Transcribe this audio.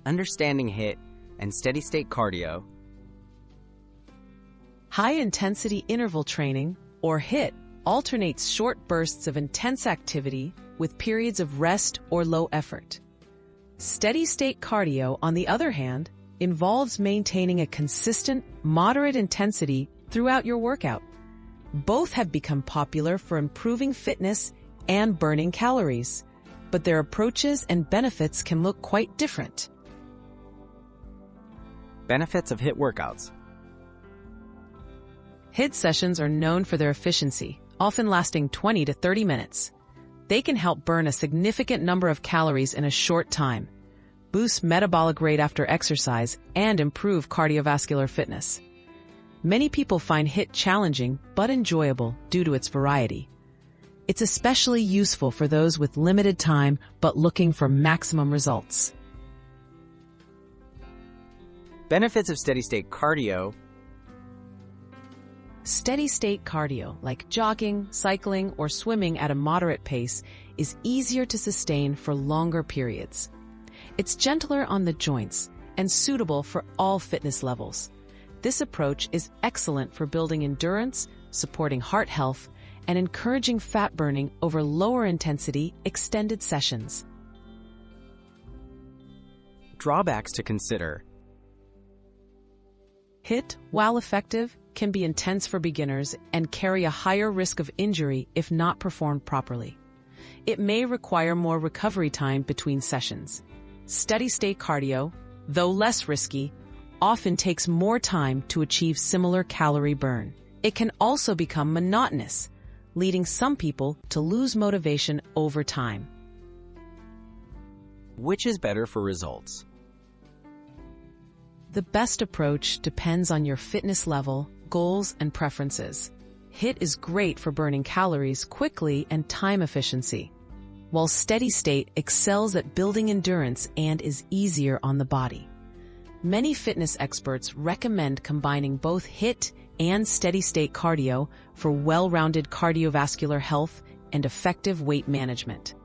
Understanding HIIT and steady-state cardio. High-intensity interval training, or HIIT, alternates short bursts of intense activity with periods of rest or low effort. Steady-state cardio, on the other hand, involves maintaining a consistent, moderate intensity throughout your workout. Both have become popular for improving fitness and burning calories, but their approaches and benefits can look quite different. Benefits of HIIT workouts. HIIT sessions are known for their efficiency, often lasting 20 to 30 minutes. They can help burn a significant number of calories in a short time, boost metabolic rate after exercise, and improve cardiovascular fitness. Many people find HIIT challenging but enjoyable due to its variety. It's especially useful for those with limited time but looking for maximum results. Benefits of steady-state cardio. Steady-state cardio, like jogging, cycling, or swimming at a moderate pace, is easier to sustain for longer periods. It's gentler on the joints and suitable for all fitness levels. This approach is excellent for building endurance, supporting heart health, and encouraging fat burning over lower-intensity, extended sessions. Drawbacks to consider. HIIT, while effective, can be intense for beginners and carry a higher risk of injury if not performed properly. It may require more recovery time between sessions. Steady-state cardio, though less risky, often takes more time to achieve similar calorie burn. It can also become monotonous, leading some people to lose motivation over time. Which is better for results? The best approach depends on your fitness level, goals, and preferences. HIIT is great for burning calories quickly and time efficiency, while steady state excels at building endurance and is easier on the body. Many fitness experts recommend combining both HIIT and steady-state cardio for well-rounded cardiovascular health and effective weight management.